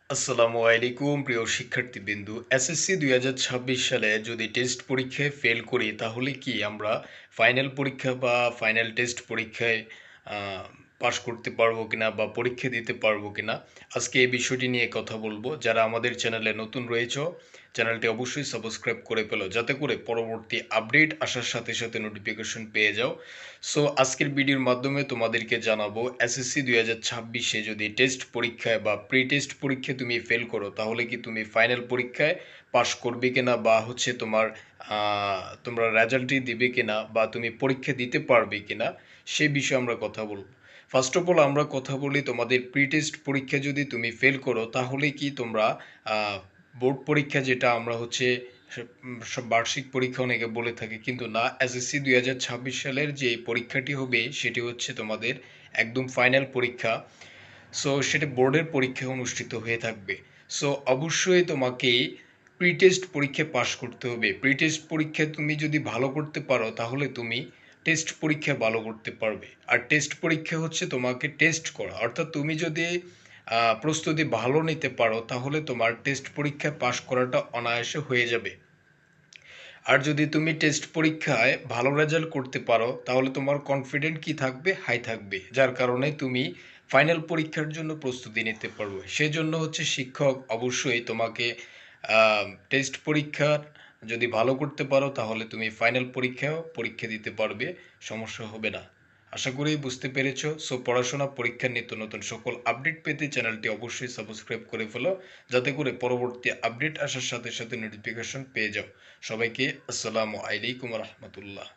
আসসালামু আলাইকুম প্রিয় শিক্ষার্থীবৃন্দু। এসএসসি ২০২৬ সালে যদি টেস্ট পরীক্ষায় ফেল করি তাহলে কি আমরা ফাইনাল পরীক্ষা বা ফাইনাল টেস্ট পরীক্ষায় আ পাস করতে পারবো কিনা বা পরীক্ষা দিতে পারবো কিনা? আজকে এই বিষয়টি নিয়ে কথা বলবো। যারা আমাদের চ্যানেলে নতুন রয়েছো, চ্যানেলটি অবশ্যই সাবস্ক্রাইব করে ফেলো যাতে করে পরবর্তী আপডেট আসার সাথে, সাথে নোটিফিকেশন পেয়ে যাও। সো আজকের ভিডিওর মাধ্যমে তোমাদেরকে জানাবো এসএসসি ২০২৬ এ যদি টেস্ট পরীক্ষায় বা প্রি টেস্ট পরীক্ষায় তুমি ফেল করো তাহলে কি তুমি ফাইনাল পরীক্ষায় পাস করবে কিনা বা হচ্ছে তোমরা রেজাল্টই দিবে কিনা বা তুমি পরীক্ষা দিতে পারবে কিনা সে বিষয়ে আমরা কথা বলব। ফার্স্ট অফ অল আমরা কথা বলি তোমাদের প্রি টেস্ট পরীক্ষা যদি তুমি ফেল করো তাহলে কি তোমরা বোর্ড পরীক্ষা যেটা আমরা হচ্ছে সব বার্ষিক পরীক্ষা অনেকে বলে থাকে কিন্তু না, এসএসসি ২০২৬ সালের যে পরীক্ষাটি হবে সেটি হচ্ছে তোমাদের একদম ফাইনাল পরীক্ষা। সো সেটা বোর্ডের পরীক্ষা অনুষ্ঠিত হয়ে থাকবে। সো অবশ্যই তোমাকে প্রি টেস্ট পরীক্ষায় পাস করতে হবে। প্রি টেস্ট পরীক্ষায় তুমি যদি ভালো করতে পারো তাহলে তুমি টেস্ট পরীক্ষায় ভালো করতে পারবে। আর টেস্ট পরীক্ষা হচ্ছে তোমাকে টেস্ট করা, অর্থাৎ তুমি যদি প্রস্তুতি ভালো নিতে পারো তাহলে তোমার টেস্ট পরীক্ষায় পাস করাটা অনায়াসে হয়ে যাবে। আর যদি তুমি টেস্ট পরীক্ষায় ভালো রেজাল্ট করতে পারো তাহলে তোমার কনফিডেন্ট কি থাকবে? হাই থাকবে। যার কারণে তুমি ফাইনাল পরীক্ষার জন্য প্রস্তুতি নিতে পারবে। সেজন্য হচ্ছে শিক্ষক অবশ্যই তোমাকে টেস্ট পরীক্ষার যদি ভালো করতে পারো তাহলে তুমি ফাইনাল পরীক্ষায়ও পরীক্ষা দিতে পারবে, সমস্যা হবে না। আশা করি বুঝতে পেরেছো। সো পড়াশোনা, পরীক্ষার নিত্য নতুন সকল আপডেট পেতে চ্যানেলটি অবশ্যই সাবস্ক্রাইব করে ফেলো যাতে করে পরবর্তী আপডেট আসার সাথে সাথে নোটিফিকেশন পেয়ে যাও। সবাইকে আসসালামু আলাইকুম রহমতুল্লাহ।